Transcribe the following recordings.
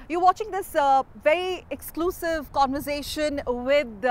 You're watching this very exclusive conversation with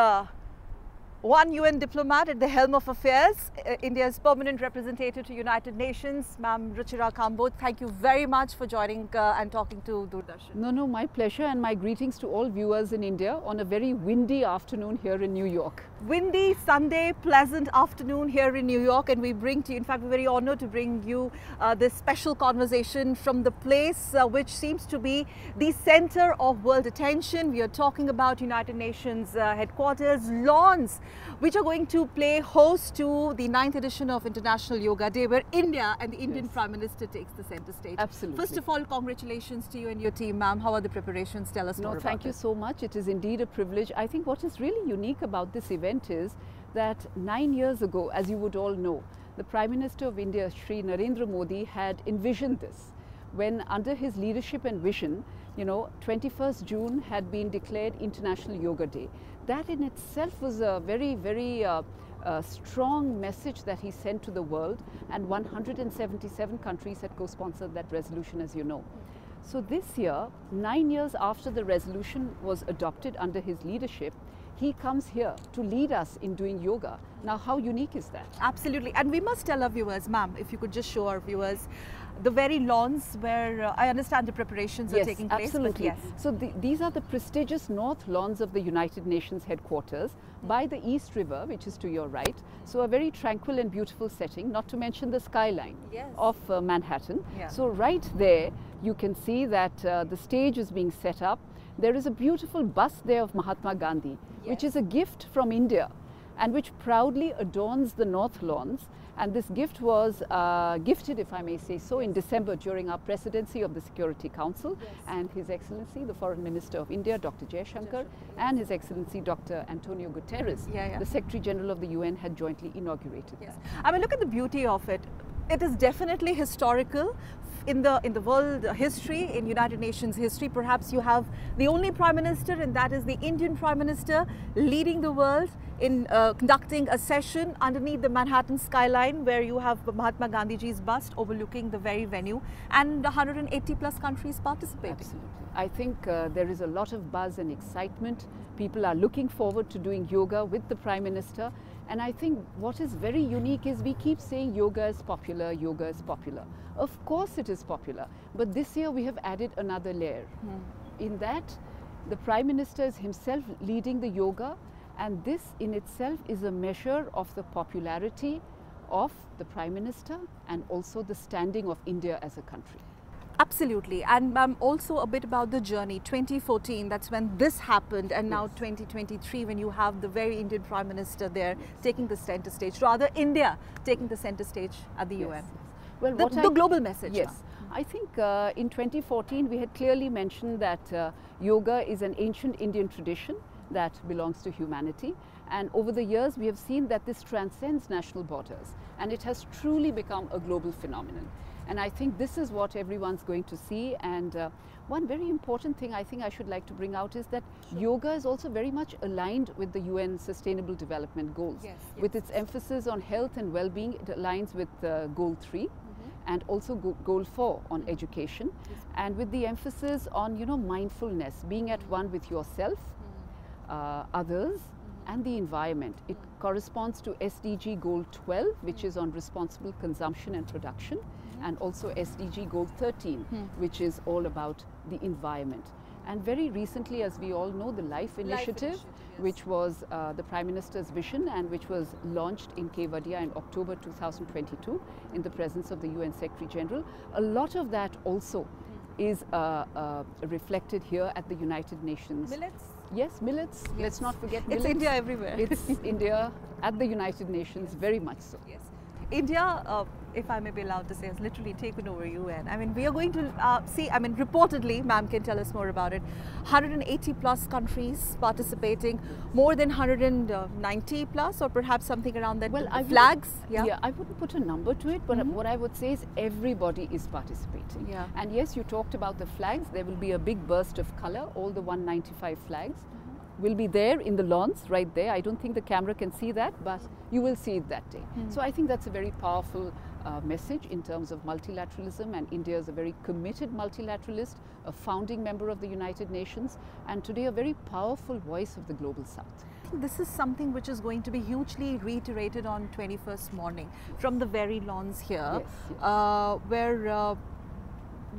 one UN diplomat at the helm of affairs, India's permanent representative to United Nations, Ma'am Ruchira Kamboj. Thank you very much for joining and talking to Doordarshan. No, my pleasure, and my greetings to all viewers in India on a very windy afternoon here in New York. Windy, Sunday, pleasant afternoon here in New York, and we bring to you, in fact, we're very honored to bring you this special conversation from the place which seems to be the center of world attention. We are talking about United Nations headquarters, lawns, which are going to play host to the 9th edition of International Yoga Day, where India and the Indian Prime Minister takes the center stage. Absolutely. First of all, congratulations to you and your team, ma'am. How are the preparations? Tell us more about it. Thank you so much. It is indeed a privilege. I think what is really unique about this event is that 9 years ago, as you would all know, the Prime Minister of India, Shri Narendra Modi, had envisioned this when, under his leadership and vision, 21st June had been declared International Yoga Day. That in itself was a very, very strong message that he sent to the world, and 177 countries had co-sponsored that resolution, as you know. So this year, 9 years after the resolution was adopted under his leadership, he comes here to lead us in doing yoga. Now, how unique is that? Absolutely. And we must tell our viewers, ma'am, if you could just show our viewers the very lawns where I understand the preparations are taking place. Absolutely. Yes. So these are the prestigious north lawns of the United Nations headquarters by the East River, which is to your right. So a very tranquil and beautiful setting, not to mention the skyline of Manhattan. Yeah. So right there, you can see that the stage is being set up. There is a beautiful bust there of Mahatma Gandhi, which is a gift from India and which proudly adorns the north lawns. And this gift was gifted, if I may say so, in December during our presidency of the Security Council. And His Excellency, the Foreign Minister of India, Dr. Jaishankar, and His Excellency, Dr. Antonio Guterres, the Secretary General of the UN, had jointly inaugurated that. I mean, look at the beauty of it. It is definitely historical. In the world history, in United Nations history, perhaps you have the only Prime Minister, and that is the Indian Prime Minister, leading the world in conducting a session underneath the Manhattan skyline, where you have Mahatma Gandhiji's bust overlooking the very venue, and 180 plus countries participating. Absolutely. I think there is a lot of buzz and excitement. People are looking forward to doing yoga with the Prime Minister. And I think what is very unique is we keep saying yoga is popular, yoga is popular. Of course it is popular, but this year we have added another layer. In that, the Prime Minister is himself leading the yoga, and this in itself is a measure of the popularity of the Prime Minister and also the standing of India as a country. Absolutely. And also a bit about the journey. 2014, that's when this happened, and now 2023, when you have the very Indian Prime Minister there taking the center stage, rather India taking the center stage at the UN. Well, the global message. Yes. I think in 2014 we had clearly mentioned that yoga is an ancient Indian tradition that belongs to humanity, and over the years we have seen that this transcends national borders, and it has truly become a global phenomenon. And I think this is what everyone's going to see. And one very important thing I think I should like to bring out is that yoga is also very much aligned with the UN Sustainable Development Goals. With its emphasis on health and well-being, it aligns with Goal 3 and also Goal 4 on education. And with the emphasis on, mindfulness, being at one with yourself, others, and the environment. It corresponds to SDG Goal 12, which is on responsible consumption and production, and also SDG Goal 13, which is all about the environment. And very recently, as we all know, the Life Initiative, which was the Prime Minister's vision and which was launched in Kevadia in October 2022 in the presence of the UN Secretary General. A lot of that also is reflected here at the United Nations. Millets? Yes, millets. Let's not forget millets. It's India everywhere. It's India at the United Nations, very much so. Yes. India, if I may be allowed to say, has literally taken over UN. I mean, we are going to see, reportedly, ma'am can tell us more about it, 180 plus countries participating, more than 190 plus, or perhaps something around that. Well, flags? I wouldn't put a number to it, but what I would say is everybody is participating. And yes, you talked about the flags. There will be a big burst of color, all the 195 flags. will be there in the lawns right there. I don't think the camera can see that, but you will see it that day. So I think that's a very powerful message in terms of multilateralism, and India is a very committed multilateralist, a founding member of the United Nations, and today a very powerful voice of the global south. This is something which is going to be hugely reiterated on 21st morning from the very lawns here, where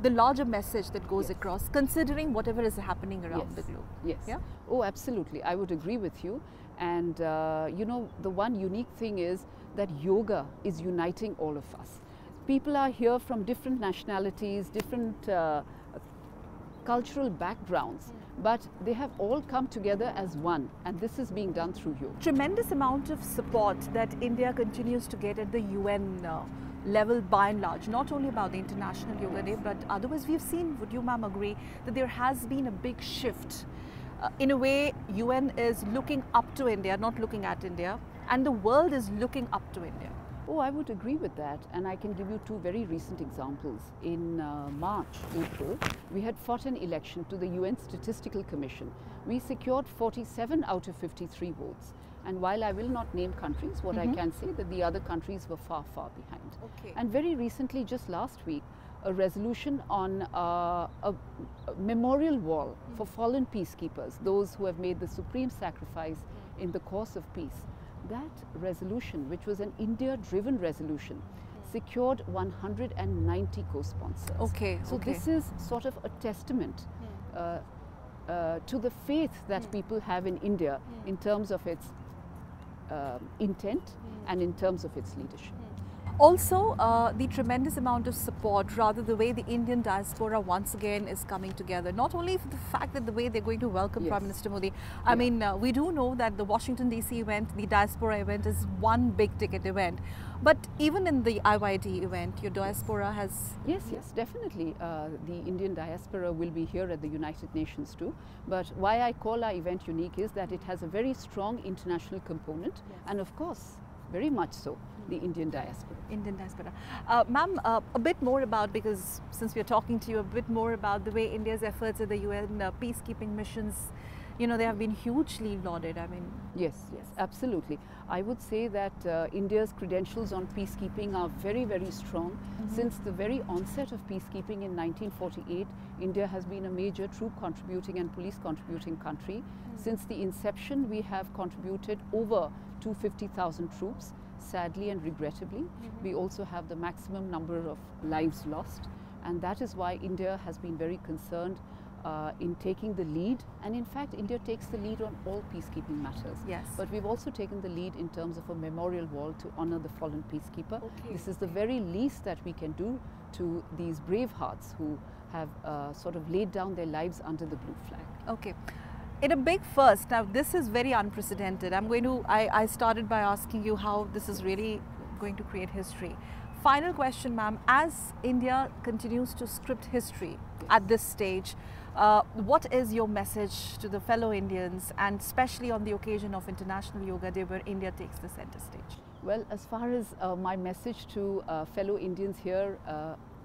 the larger message that goes across, considering whatever is happening around the globe. Yes. Yeah? Oh, absolutely. I would agree with you. And you know, the one unique thing is that yoga is uniting all of us. People are here from different nationalities, different cultural backgrounds, but they have all come together as one, and this is being done through yoga. Tremendous amount of support that India continues to get at the UN level by and large, not only about the International Yoga Day, but otherwise we've seen, would you ma'am agree, that there has been a big shift. In a way, UN is looking up to India, not looking at India, and the world is looking up to India. Oh, I would agree with that, and I can give you two very recent examples. In March, April, we had fought an election to the UN Statistical Commission. We secured 47 out of 53 votes. And while I will not name countries, what I can say that the other countries were far, far behind. Okay. And very recently, just last week, a resolution on a memorial wall for fallen peacekeepers, those who have made the supreme sacrifice in the cause of peace. That resolution, which was an India-driven resolution, secured 190 co-sponsors. Okay. So this is sort of a testament to the faith that people have in India in terms of its intent and in terms of its leadership. Also, the tremendous amount of support, rather the way the Indian diaspora once again is coming together, not only for the fact that the way they're going to welcome Prime Minister Modi. I mean, we do know that the Washington DC event, the diaspora event is one big ticket event. But even in the IYD event, your diaspora has... Yes, definitely. The Indian diaspora will be here at the United Nations too. But why I call our event unique is that it has a very strong international component, and of course, very much so, the Indian diaspora. Indian diaspora. Ma'am, a bit more about, because since we are talking to you, a bit more about the way India's efforts at the UN peacekeeping missions, you know, they have been hugely lauded. I mean... Yes, absolutely. I would say that India's credentials on peacekeeping are very, very strong. Since the very onset of peacekeeping in 1948, India has been a major troop contributing and police contributing country. Since the inception, we have contributed over 250,000 troops. Sadly and regrettably, we also have the maximum number of lives lost, and that is why India has been very concerned in taking the lead, and in fact India takes the lead on all peacekeeping matters. Yes. But we've also taken the lead in terms of a memorial wall to honor the fallen peacekeeper. Okay. This is the very least that we can do to these brave hearts who have sort of laid down their lives under the blue flag. Okay. In a big first, now this is very unprecedented. I started by asking you how this is really going to create history. Final question, ma'am, as India continues to script history at this stage, what is your message to the fellow Indians, and especially on the occasion of International Yoga Day where India takes the center stage? Well, as far as my message to fellow Indians here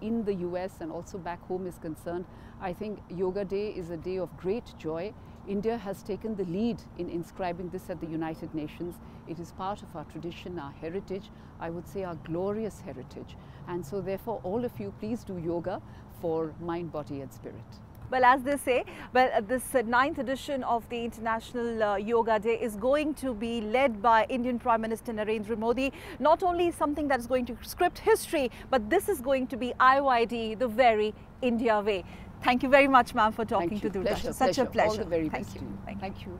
in the US and also back home is concerned, I think Yoga Day is a day of great joy. India has taken the lead in inscribing this at the United Nations. It is part of our tradition, our heritage, I would say our glorious heritage. And so therefore all of you, please do yoga for mind, body and spirit. Well, as they say, this 9th edition of the International Yoga Day is going to be led by Indian Prime Minister Narendra Modi. Not only something that is going to script history, but this is going to be IYD, the very India way. Thank you very much, ma'am, for talking to Doordarshan. Such a pleasure. All the very best to you. Thank you.